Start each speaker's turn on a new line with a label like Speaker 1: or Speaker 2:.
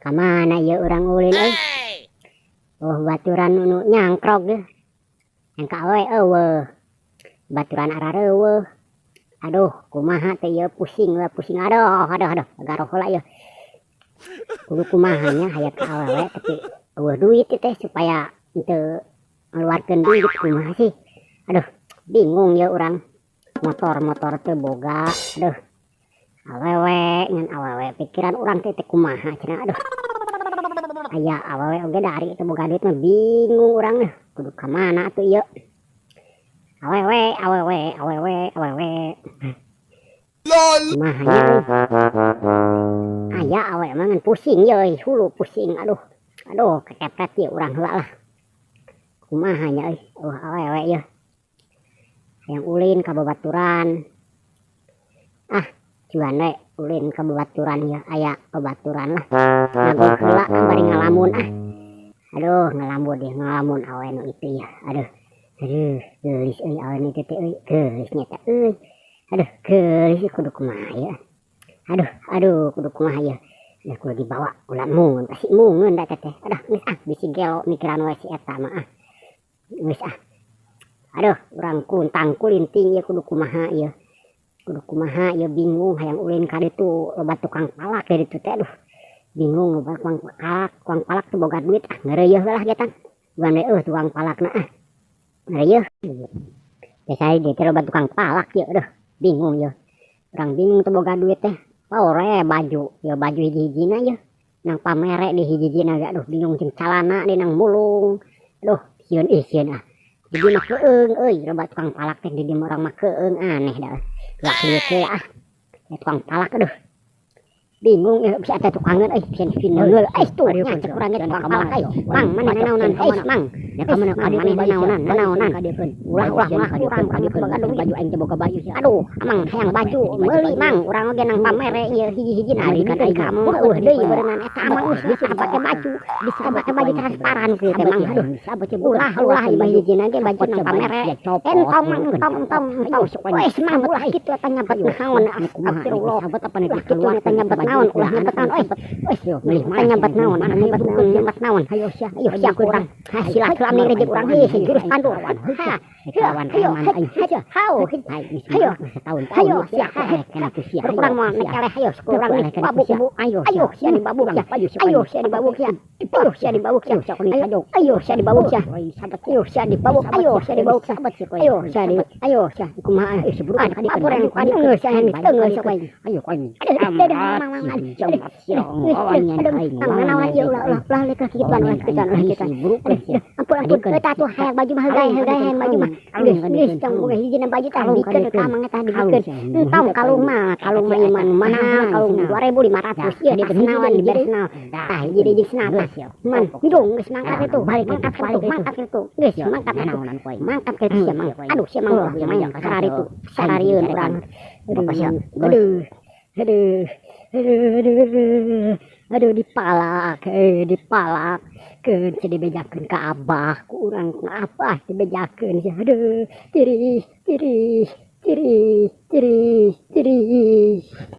Speaker 1: Kamana ya orang ulin oh baturan nu nyangkrok deh yang kawe baturan ararewe aduh kumaha teh ya pusing aduh garoh lah ya kudu kumahanya hayat ka awewe tapi duit teh supaya ente ngeluarkeun duit kumaha sih aduh bingung ya orang motor teh boga aduh awewe ngan awewe pikiran orang teh kumaha cenah aduh aya awewe oge dari teh boga duit mah bingung urang mah kudu ka mana atuh ieu awewe lol kumaha aya awewe mah ngan pusing ye hulu pusing aduh kekepet ye urang heula lah kumaha nya euy awewe ye hayang ulin ka babaturan cuan we ulin ke babaturan ya aya babaturan lah ngagok heula bari ngalamun aduh ngalamun awe nu itu ya aduh geulis euy awe nu teh euy geulis nya teh euy aduh geulis kudu kumaha ya aduh kudu kumaha ya kudu dibawa ulah mungun pasti mungun da teh aduh geus bisi gelo mikiran we si eta mah geus aduh urang kuntang kulinting ya kudu kumaha ya bingung hayang ulin ka ditu loba tukang palak dari ditu teh aduh bingung loba tukang palak tuh boga duit ngeureueuh lah getan bukan we tukang palakna ngeureueuh biasa di teh loba tukang palak ya aduh bingung ya urang bingung tuh boga duit teh paore baju hiji-hijina ya nang pamere di hiji-hijina aduh bingung jeung calana di nang mulung aduh sieun jadi mah keung euy loba tukang palak teh di dieu urang mah keung aneh dah gak lihat tukang palak aduh bingung ya bisa ada tukangan pian neul tuh nya cek urang tukang palak mang mana naonan mang ya ka mana naonan ulah urang baju aing teh boga baju aduh mang hayang baju meuli mang urang oge nang pamere ieu hiji-hiji na di kan aing kamu deui berenang eta mang bisa pake baju transparan kieu teh mang aduh ulah hiji-hijina ge baju nang pamere entong wes mang ulah kitu eta nyabet naon astagfirullah sahabat apa nih keluar eta nyabet naon ulah nyabet naon meuli nyabet naon hayo sia urang silat kelam ni rejek urang jurus pandu hayo sia kana tu sia urang mah nekeleh hayo urang babuk ayo sia dibabuk sia ayo sia dibabuk sia kumaha seburukan kapur yang paneu sia hen teungeuh sok ayo koin ampun eta tuh hayang baju mah hayang baju mah geus tong hijina baju tah dikeun ka mangga tah dikeun entong kalung mah iman mahal kalung 2.500 ieu di bersnawan tah hiji di senapa man hidung geus mangkat itu mangkat itu geus mangkat ke sia mang aduh sia mang sararieun urang aduh dipalak keun sia dibejakeun ka abah ku urang ku abah dibejakeun sia aduh tirih